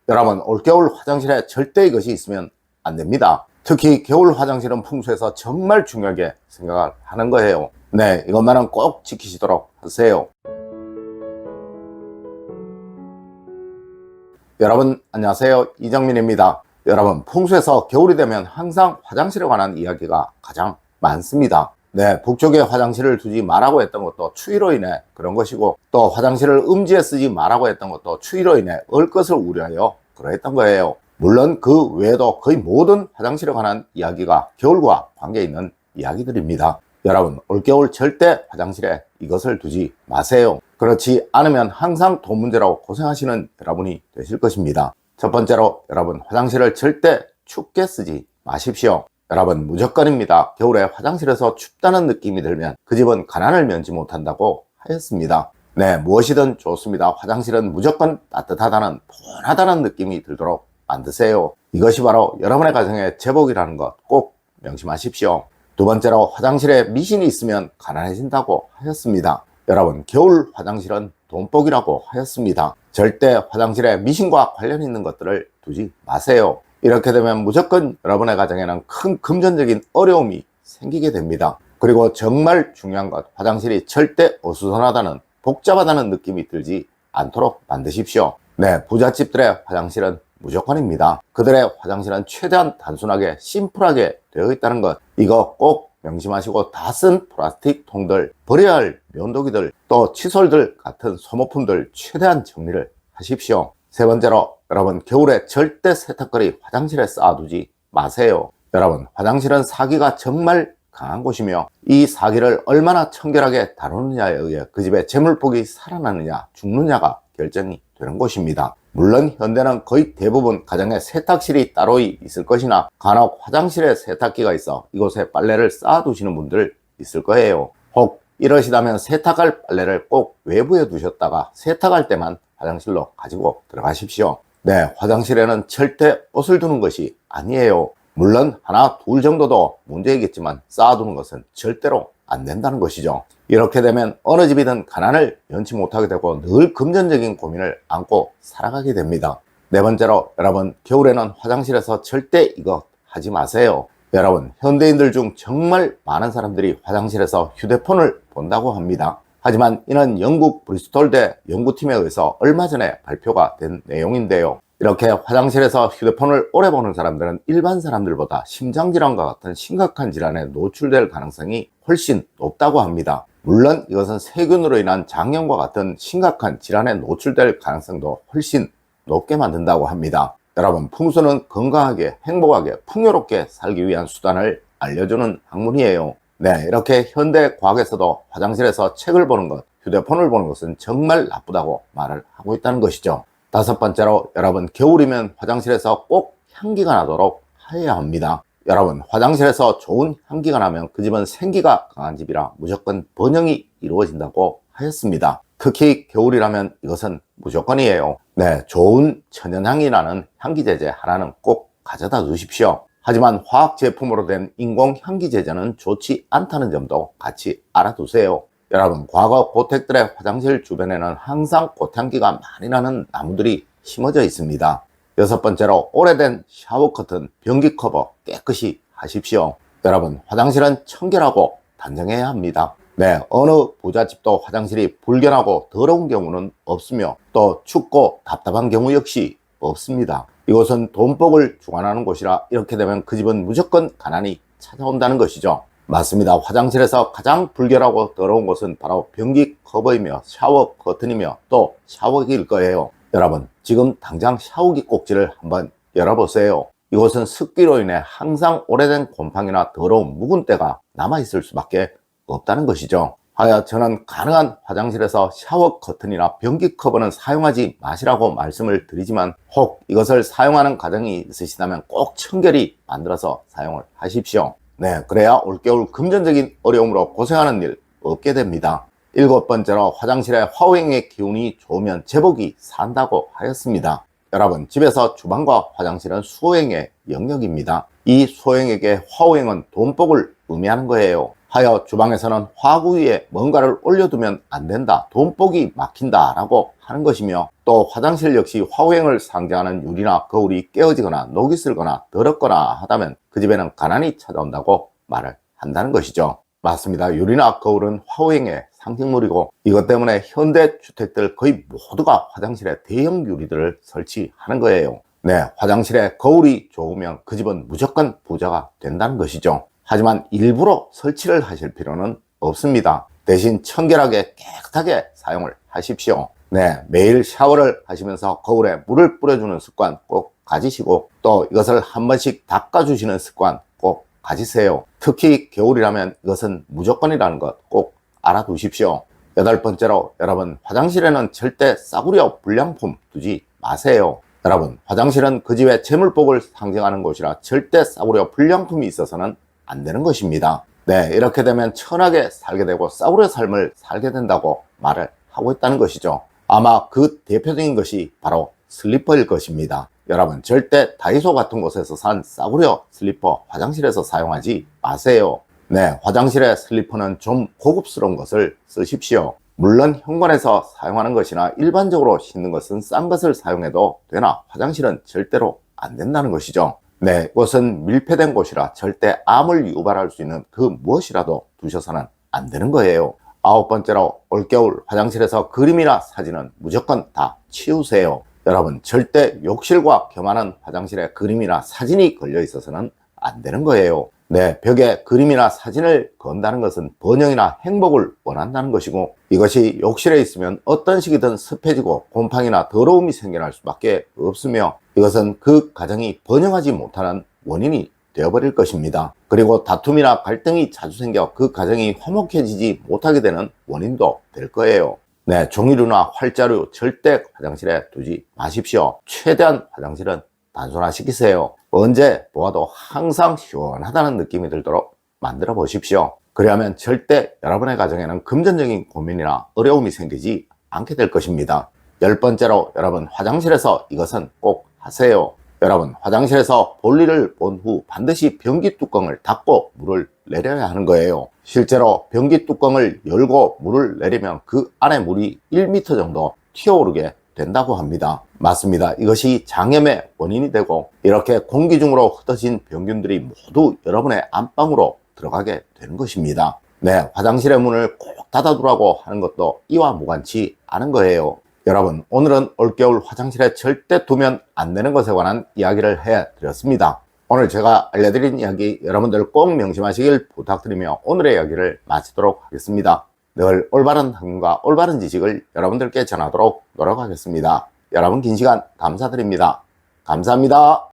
여러분, 올겨울 화장실에 절대 이것이 있으면 안 됩니다. 특히 겨울 화장실은 풍수에서 정말 중요하게 생각을 하는 거예요. 네, 이것만은 꼭 지키시도록 하세요. 여러분 안녕하세요, 이정민입니다. 여러분, 풍수에서 겨울이 되면 항상 화장실에 관한 이야기가 가장 많습니다. 네, 북쪽에 화장실을 두지 말라고 했던 것도 추위로 인해 그런 것이고, 또 화장실을 음지에 쓰지 말라고 했던 것도 추위로 인해 얼 것을 우려하여 그러했던 거예요. 물론 그 외에도 거의 모든 화장실에 관한 이야기가 겨울과 관계 있는 이야기들입니다. 여러분, 올겨울 절대 화장실에 이것을 두지 마세요. 그렇지 않으면 항상 돈 문제로 고생하시는 여러분이 되실 것입니다. 첫 번째로, 여러분, 화장실을 절대 춥게 쓰지 마십시오. 여러분, 무조건입니다. 겨울에 화장실에서 춥다는 느낌이 들면 그 집은 가난을 면치 못한다고 하였습니다. 네, 무엇이든 좋습니다. 화장실은 무조건 따뜻하다는, 포근하다는 느낌이 들도록 만드세요. 이것이 바로 여러분의 가정의 제복이라는 것 꼭 명심하십시오. 두 번째로, 화장실에 미신이 있으면 가난해진다고 하였습니다. 여러분, 겨울 화장실은 돈복이라고 하였습니다. 절대 화장실에 미신과 관련 있는 것들을 두지 마세요. 이렇게 되면 무조건 여러분의 가정에는 큰 금전적인 어려움이 생기게 됩니다. 그리고 정말 중요한 것, 화장실이 절대 어수선하다는, 복잡하다는 느낌이 들지 않도록 만드십시오. 네, 부잣집들의 화장실은 무조건입니다. 그들의 화장실은 최대한 단순하게 심플하게 되어 있다는 것, 이거 꼭 명심하시고, 다 쓴 플라스틱 통들, 버려야 할 면도기들, 또 칫솔들 같은 소모품들 최대한 정리를 하십시오. 세 번째로, 여러분, 겨울에 절대 세탁거리 화장실에 쌓아두지 마세요. 여러분, 화장실은 사기가 정말 강한 곳이며, 이 사기를 얼마나 청결하게 다루느냐에 의해 그 집의 재물복이 살아나느냐 죽느냐가 결정이 되는 곳입니다. 물론 현대는 거의 대부분 가정에 세탁실이 따로 있을 것이나, 간혹 화장실에 세탁기가 있어 이곳에 빨래를 쌓아두시는 분들 있을 거예요. 혹 이러시다면 세탁할 빨래를 꼭 외부에 두셨다가 세탁할 때만 화장실로 가지고 들어가십시오. 네, 화장실에는 절대 옷을 두는 것이 아니에요. 물론 하나 둘 정도도 문제이겠지만 쌓아두는 것은 절대로 안 된다는 것이죠. 이렇게 되면 어느 집이든 가난을 면치 못하게 되고 늘 금전적인 고민을 안고 살아가게 됩니다. 네 번째로, 여러분, 겨울에는 화장실에서 절대 이거 하지 마세요. 여러분, 현대인들 중 정말 많은 사람들이 화장실에서 휴대폰을 본다고 합니다. 하지만 이는 영국 브리스톨대 연구팀에 의해서 얼마 전에 발표가 된 내용인데요. 이렇게 화장실에서 휴대폰을 오래 보는 사람들은 일반 사람들보다 심장질환과 같은 심각한 질환에 노출될 가능성이 훨씬 높다고 합니다. 물론 이것은 세균으로 인한 장염과 같은 심각한 질환에 노출될 가능성도 훨씬 높게 만든다고 합니다. 여러분, 풍수는 건강하게, 행복하게, 풍요롭게 살기 위한 수단을 알려주는 학문이에요. 네, 이렇게 현대 과학에서도 화장실에서 책을 보는 것, 휴대폰을 보는 것은 정말 나쁘다고 말을 하고 있다는 것이죠. 다섯 번째로, 여러분, 겨울이면 화장실에서 꼭 향기가 나도록 해야 합니다. 여러분, 화장실에서 좋은 향기가 나면 그 집은 생기가 강한 집이라 무조건 번영이 이루어진다고 하였습니다. 특히 겨울이라면 이것은 무조건이에요. 네, 좋은 천연향이 나는 향기제제 하나는 꼭 가져다 두십시오. 하지만 화학 제품으로 된 인공 향기제제는 좋지 않다는 점도 같이 알아두세요. 여러분, 과거 고택들의 화장실 주변에는 항상 꽃향기가 많이 나는 나무들이 심어져 있습니다. 여섯 번째로, 오래된 샤워 커튼, 변기 커버 깨끗이 하십시오. 여러분, 화장실은 청결하고 단정해야 합니다. 네, 어느 부잣집도 화장실이 불결하고 더러운 경우는 없으며, 또 춥고 답답한 경우 역시 없습니다. 이곳은 돈복을 주관하는 곳이라 이렇게 되면 그 집은 무조건 가난이 찾아온다는 것이죠. 맞습니다. 화장실에서 가장 불결하고 더러운 곳은 바로 변기 커버이며 샤워 커튼이며 또 샤워기일 거예요. 여러분, 지금 당장 샤워기 꼭지를 한번 열어보세요. 이곳은 습기로 인해 항상 오래된 곰팡이나 더러운 묵은 때가 남아있을 수밖에 없다는 것이죠. 하여 저는 가능한 화장실에서 샤워 커튼이나 변기 커버는 사용하지 마시라고 말씀을 드리지만, 혹 이것을 사용하는 가정이 있으시다면 꼭 청결히 만들어서 사용을 하십시오. 네, 그래야 올겨울 금전적인 어려움으로 고생하는 일 없게 됩니다. 일곱 번째로, 화장실에 화호행의 기운이 좋으면 제복이 산다고 하였습니다. 여러분, 집에서 주방과 화장실은 수호행의 영역입니다. 이 수호행에게 화호행은 돈복을 의미하는 거예요. 하여 주방에서는 화구 위에 뭔가를 올려두면 안 된다, 돈복이 막힌다 라고 하는 것이며, 또 화장실 역시 화후행을 상징하는 유리나 거울이 깨어지거나 녹이 슬거나 더럽거나 하다면 그 집에는 가난이 찾아온다고 말을 한다는 것이죠. 맞습니다. 유리나 거울은 화후행의 상징물이고, 이것 때문에 현대 주택들 거의 모두가 화장실에 대형 유리들을 설치하는 거예요. 네, 화장실에 거울이 좋으면 그 집은 무조건 부자가 된다는 것이죠. 하지만 일부러 설치를 하실 필요는 없습니다. 대신 청결하게 깨끗하게 사용을 하십시오. 네, 매일 샤워를 하시면서 거울에 물을 뿌려주는 습관 꼭 가지시고, 또 이것을 한 번씩 닦아주시는 습관 꼭 가지세요. 특히 겨울이라면 이것은 무조건이라는 것 꼭 알아두십시오. 8번째로, 여러분, 화장실에는 절대 싸구려 불량품 두지 마세요. 여러분, 화장실은 그 집의 재물복을 상징하는 곳이라 절대 싸구려 불량품이 있어서는 안 되는 것입니다. 네, 이렇게 되면 천하게 살게 되고 싸구려 삶을 살게 된다고 말을 하고 있다는 것이죠. 아마 그 대표적인 것이 바로 슬리퍼일 것입니다. 여러분, 절대 다이소 같은 곳에서 산 싸구려 슬리퍼 화장실에서 사용하지 마세요. 네, 화장실의 슬리퍼는 좀 고급스러운 것을 쓰십시오. 물론 현관에서 사용하는 것이나 일반적으로 신는 것은 싼 것을 사용해도 되나 화장실은 절대로 안 된다는 것이죠. 네, 이것은 밀폐된 곳이라 절대 암을 유발할 수 있는 그 무엇이라도 두셔서는 안 되는 거예요. 9번째로, 올겨울 화장실에서 그림이나 사진은 무조건 다 치우세요. 여러분, 절대 욕실과 겸하는 화장실에 그림이나 사진이 걸려 있어서는 안 되는 거예요. 네, 벽에 그림이나 사진을 건다는 것은 번영이나 행복을 원한다는 것이고, 이것이 욕실에 있으면 어떤 식이든 습해지고 곰팡이나 더러움이 생겨날 수밖에 없으며, 이것은 그 가정이 번영하지 못하는 원인이 되어버릴 것입니다. 그리고 다툼이나 갈등이 자주 생겨 그 가정이 화목해지지 못하게 되는 원인도 될 거예요. 네, 종이류나 활자류 절대 화장실에 두지 마십시오. 최대한 화장실은 단순화시키세요. 언제 보아도 항상 시원하다는 느낌이 들도록 만들어 보십시오. 그리하면 절대 여러분의 가정에는 금전적인 고민이나 어려움이 생기지 않게 될 것입니다. 10번째로, 여러분, 화장실에서 이것은 꼭 하세요. 여러분, 화장실에서 볼일을 본 후 반드시 변기 뚜껑을 닫고 물을 내려야 하는 거예요. 실제로 변기 뚜껑을 열고 물을 내리면 그 안에 물이 1m 정도 튀어오르게 된다고 합니다. 맞습니다. 이것이 장염의 원인이 되고, 이렇게 공기 중으로 흩어진 병균들이 모두 여러분의 안방으로 들어가게 되는 것입니다. 네, 화장실의 문을 꼭 닫아두라고 하는 것도 이와 무관치 않은 거예요. 여러분, 오늘은 올겨울 화장실에 절대 두면 안 되는 것에 관한 이야기를 해드렸습니다. 오늘 제가 알려드린 이야기 여러분들 꼭 명심하시길 부탁드리며 오늘의 이야기를 마치도록 하겠습니다. 늘 올바른 학문과 올바른 지식을 여러분들께 전하도록 노력하겠습니다. 여러분, 긴 시간 감사드립니다. 감사합니다.